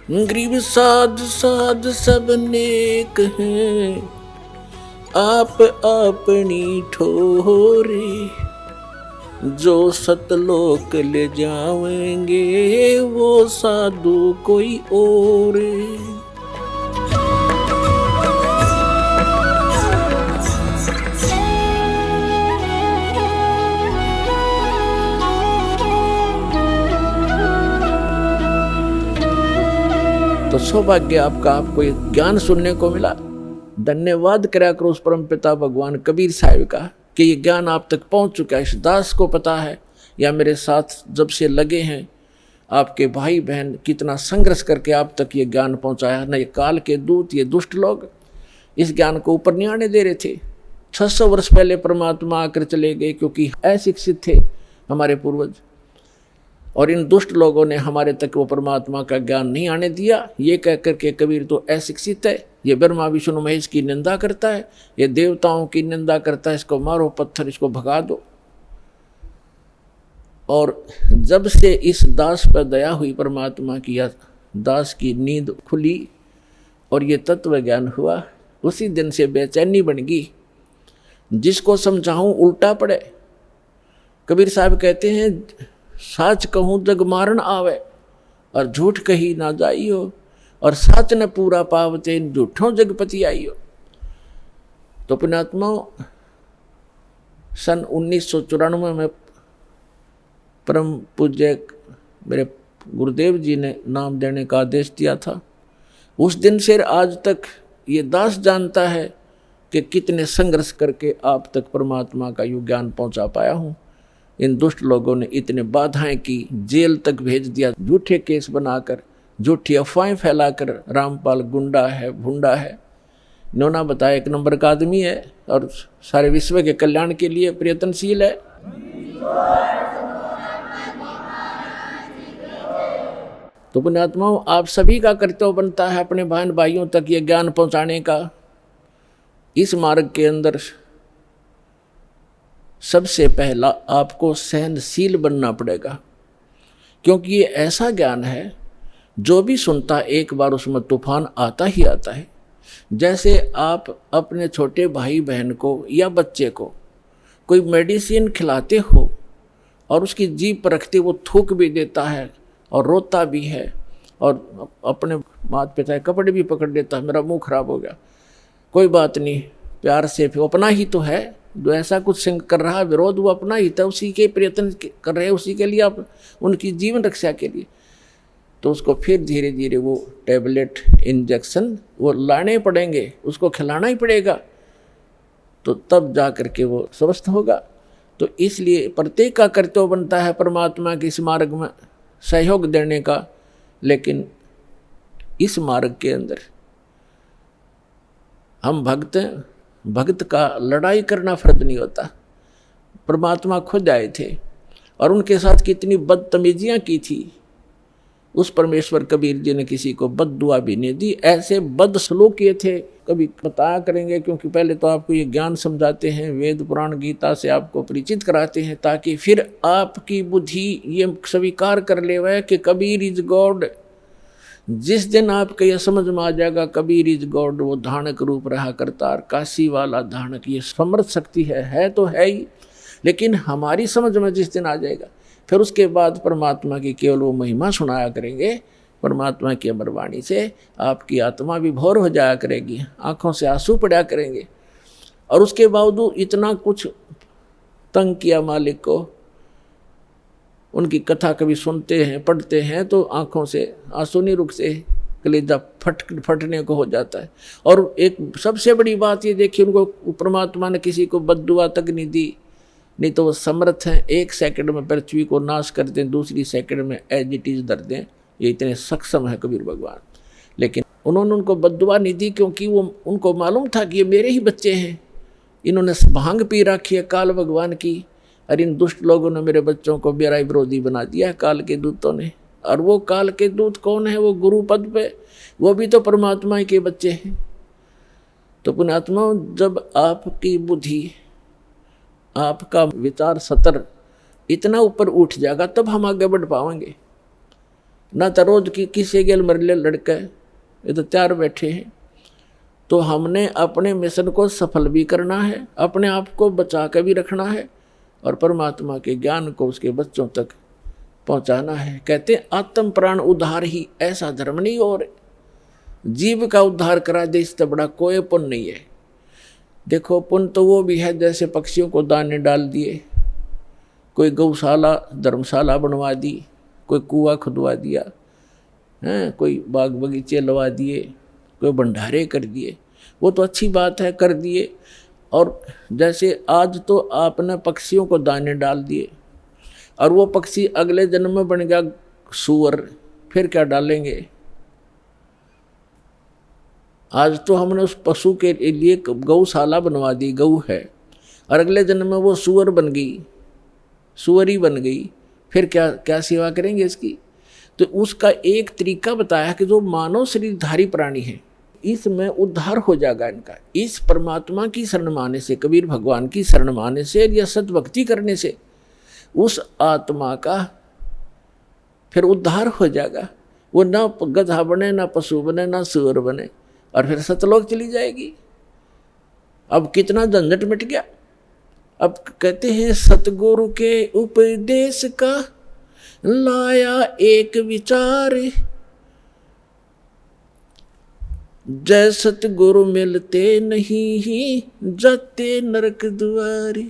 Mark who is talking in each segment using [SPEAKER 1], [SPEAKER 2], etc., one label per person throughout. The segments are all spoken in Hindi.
[SPEAKER 1] गरीब साध साध सब नेक हैं, आप अपनी ठोरे, जो सतलोक ले जाएंगे वो साधु कोई और। तो सौभाग्य आपका, आपको ये ज्ञान सुनने को मिला। धन्यवाद करा करो उस परम पिता भगवान कबीर साहिब का कि ये ज्ञान आप तक पहुंच चुका है। इस दास को पता है या मेरे साथ जब से लगे हैं आपके भाई बहन कितना संघर्ष करके आप तक ये ज्ञान पहुंचाया। न ये काल के दूत, ये दुष्ट लोग इस ज्ञान को ऊपर नहीं आने दे रहे थे। 600 वर्ष पहले परमात्मा आकर चले गए क्योंकि अशिक्षित थे हमारे पूर्वज, और इन दुष्ट लोगों ने हमारे तक वो परमात्मा का ज्ञान नहीं आने दिया। ये कह कर के कबीर तो अशिक्षित है, ये ब्रह्मा विष्णु महेश की निंदा करता है, ये देवताओं की निंदा करता है, इसको मारो पत्थर, इसको भगा दो। और जब से इस दास पर दया हुई परमात्मा की, या दास की नींद खुली और ये तत्व ज्ञान हुआ, उसी दिन से बेचैनी बन गई। जिसको समझाऊं उल्टा पड़े। कबीर साहब कहते हैं साच कहूँ जग मारन आवे, और झूठ कही ना जाइयो, और साच न पूरा पावते झूठों जगपति आइयो। तो पुण्यात्मा, सन 1994 में परम पूज्य मेरे गुरुदेव जी ने नाम देने का आदेश दिया था। उस दिन से आज तक ये दास जानता है कि कितने संघर्ष करके आप तक परमात्मा का यू ज्ञान पहुंचा पाया हूँ। इन दुष्ट लोगों ने इतने बाधाएं की, जेल तक भेज दिया, झूठे केस बनाकर, झूठी अफवाहें फैलाकर। रामपाल गुंडा है, भुंडा है, इन्होंने बताया 1 नंबर का आदमी है और सारे विश्व के कल्याण के लिए प्रयत्नशील है। तो पुण्यात्माओं, आप सभी का कर्तव्य बनता है अपने बहन भाइयों तक ये ज्ञान पहुंचाने का। इस मार्ग के अंदर सबसे पहला आपको सहनशील बनना पड़ेगा, क्योंकि ये ऐसा ज्ञान है जो भी सुनता एक बार उसमें तूफान आता ही आता है। जैसे आप अपने छोटे भाई बहन को या बच्चे को कोई मेडिसिन खिलाते हो और उसकी जीभ पर रखते वो थूक भी देता है और रोता भी है, और अपने माता पिता के कपड़े भी पकड़ लेता है, मेरा मुंह खराब हो गया, कोई बात नहीं, प्यार से, फिर अपना ही तो है जो ऐसा कुछ कर रहा है, विरोध वो अपना ही था, उसी के प्रयत्न कर रहे हैं, उसी के लिए आप, उनकी जीवन रक्षा के लिए। तो उसको फिर धीरे धीरे वो टैबलेट, इंजेक्शन वो लाने पड़ेंगे, उसको खिलाना ही पड़ेगा, तो तब जा कर के वो स्वस्थ होगा। तो इसलिए प्रत्येक का कर्तव्य बनता है परमात्मा के इस मार्ग में सहयोग देने का। लेकिन इस मार्ग के अंदर हम भक्त हैं, भक्त का लड़ाई करना फर्ज नहीं होता। परमात्मा खुद आए थे और उनके साथ कितनी बदतमीजियाँ की थी। उस परमेश्वर कबीर जी ने किसी को बद्दुआ भी नहीं दी, ऐसे बद सलूक किए थे। कभी बताया करेंगे, क्योंकि पहले तो आपको ये ज्ञान समझाते हैं, वेद पुराण गीता से आपको परिचित कराते हैं, ताकि फिर आपकी बुद्धि ये स्वीकार कर ले वह कि कबीर इज गॉड। जिस दिन आपको यह समझ में आ जाएगा कबीर इज गॉड, वो धानक रूप रहा करतार, काशी वाला धानक, ये समर्थ शक्ति है तो है ही, लेकिन हमारी समझ में जिस दिन आ जाएगा, फिर उसके बाद परमात्मा की केवल वो महिमा सुनाया करेंगे। परमात्मा की अमर वाणी से आपकी आत्मा विभोर हो जाया करेगी, आंखों से आंसू पड़ा करेंगे। और उसके बावजूद इतना कुछ तंग किया मालिक को, उनकी कथा कभी सुनते हैं, पढ़ते हैं, तो आंखों से आंसू नहीं रुकते, कलेजा फटने को हो जाता है। और एक सबसे बड़ी बात ये देखिए, उनको परमात्मा ने किसी को बद्दुआ तक नहीं दी, नहीं तो वो समर्थ हैं, 1 सेकंड में पृथ्वी को नाश कर दें, दूसरी सेकंड में एज इट इज धर दें, ये इतने सक्षम है कबीर भगवान। लेकिन उन्होंने उनको बद्दुआ नहीं दी, क्योंकि वो उनको मालूम था कि ये मेरे ही बच्चे हैं, इन्होंने भांग पी रखी है काल भगवान की, और इन दुष्ट लोगों ने मेरे बच्चों को मेरा विरोधी बना दिया है काल के दूतों ने। और वो काल के दूत कौन है? वो गुरु पद पे, वो भी तो परमात्मा के बच्चे हैं। तो पुण्यात्मा, जब आपकी बुद्धि, आपका विचार सतर इतना ऊपर उठ जाएगा, तब हम आगे बढ़ पाएंगे। ना तो रोज की किसी गेल मरले लड़के, ये तो तैयार बैठे हैं। तो हमने अपने मिशन को सफल भी करना है, अपने आप को बचा के भी रखना है और परमात्मा के ज्ञान को उसके बच्चों तक पहुंचाना है। कहते आत्म प्राण उद्धार ही ऐसा धर्म नहीं, और जीव का उद्धार करा दे इससे बड़ा कोई पुण्य नहीं है। देखो पुण्य तो वो भी है जैसे पक्षियों को दाने डाल दिए, कोई गौशाला धर्मशाला बनवा दी, कोई कुआं खुदवा दिया है, कोई बाग बगीचे लगा दिए, कोई भंडारे कर दिए, वो तो अच्छी बात है कर दिए। और जैसे आज तो आपने पक्षियों को दाने डाल दिए और वो पक्षी अगले जन्म में बन गया सूअर, फिर क्या डालेंगे? आज तो हमने उस पशु के लिए गौशाला बनवा दी, गऊ है, और अगले जन्म में वो सूअर बन गई, सूअरी बन गई, फिर क्या क्या सेवा करेंगे इसकी? तो उसका एक तरीका बताया कि जो मानव शरीरधारी प्राणी है इसमें उद्धार हो जाएगा इनका। इस परमात्मा की शरण माने से, कबीर भगवान की शरण माने से या सतभक्ति करने से उस आत्मा का फिर उद्धार हो जाएगा। वो ना गधा बने, ना पशु बने, ना सूअर बने, और फिर सतलोक चली जाएगी। अब कितना झंझट मिट गया। अब कहते हैं सतगुरु के उपदेश का लाया एक विचार, जय सतगुरु मिलते नहीं जाते नरक द्वार।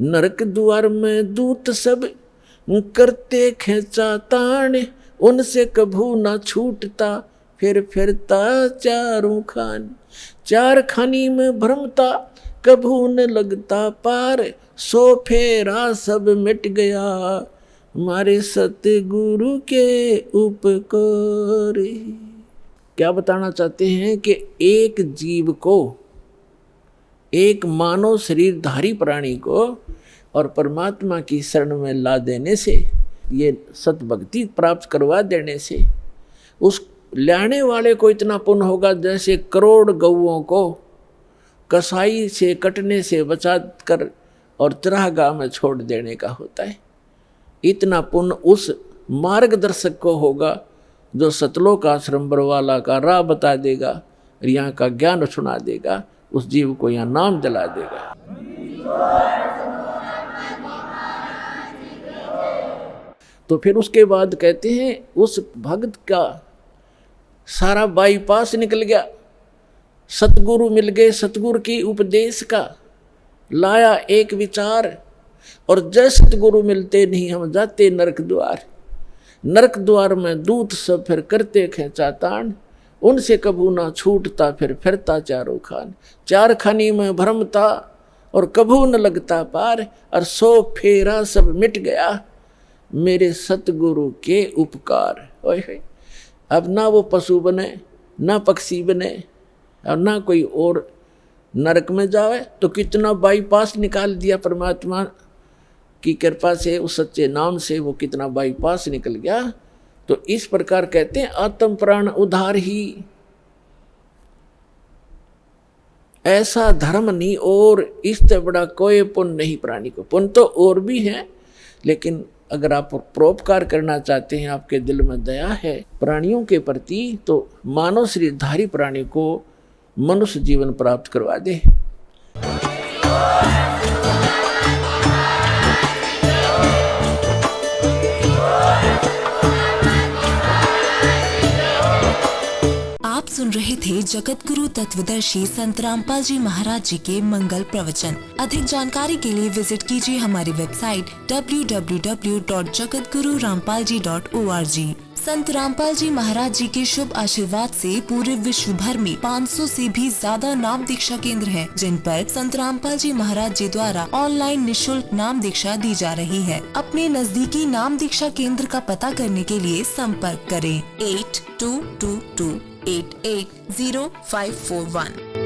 [SPEAKER 1] नरक द्वार में दूत सब करते खेचा ताण, उनसे कभू ना छूटता फिर फिरता चारों खान। चार खानी में भ्रमता कभू न लगता पार, सो फेरा सब मिट गया हमारे सतगुरु के उपकार। क्या बताना चाहते हैं कि एक जीव को, एक मानव शरीरधारी प्राणी को और परमात्मा की शरण में ला देने से, ये सतभक्ति प्राप्त करवा देने से उस लाने वाले को इतना पुण्य होगा जैसे करोड़ गौओं को कसाई से कटने से बचा कर और चरागाह में छोड़ देने का होता है। इतना पुण्य उस मार्गदर्शक को होगा जो सतलोक आश्रम बरवाला का राह बता देगा, यहाँ का ज्ञान सुना देगा, उस जीव को यहाँ नाम दिला देगा। तो फिर उसके बाद कहते हैं उस भक्त का सारा बाईपास निकल गया, सतगुरु मिल गए, सतगुरु की उपदेश का लाया एक विचार, और जय सतगुरु मिलते नहीं हम जाते नरक द्वार। नरक द्वार में दूत सब फिर करते खेचा तान, उनसे कभू ना छूटता फिर फिरता चारों खान। चार खानी में भ्रमता और कभू न लगता पार, और सो फेरा सब मिट गया मेरे सतगुरु के उपकार। ओए अब ना वो पशु बने, ना पक्षी बने, और ना कोई और नरक में जावे, तो कितना बाईपास निकाल दिया परमात्मा की कृपा से, उस सच्चे नाम से वो कितना बाईपास निकल गया। तो इस प्रकार कहते हैं आत्म प्राण उद्धार ही ऐसा धर्म नहीं, और इससे बड़ा कोई पुण्य नहीं प्राणी को। पुण्य तो और भी है, लेकिन अगर आप परोपकार करना चाहते हैं, आपके दिल में दया है प्राणियों के प्रति, तो मानव शरीरधारी प्राणी को मनुष्य जीवन प्राप्त करवा दे।
[SPEAKER 2] आप सुन रहे थे जगत गुरु तत्वदर्शी संत रामपाल जी महाराज जी के मंगल प्रवचन। अधिक जानकारी के लिए विजिट कीजिए हमारी वेबसाइट www.jagatgururampalji.org। संत रामपाल जी महाराज जी के शुभ आशीर्वाद से पूरे विश्व भर में 500 से भी ज्यादा नाम दीक्षा केंद्र हैं, जिन पर संत रामपाल जी महाराज जी द्वारा ऑनलाइन निशुल्क नाम दीक्षा दी जा रही है। अपने नजदीकी नाम दीक्षा केंद्र का पता करने के लिए संपर्क करें 8222880541।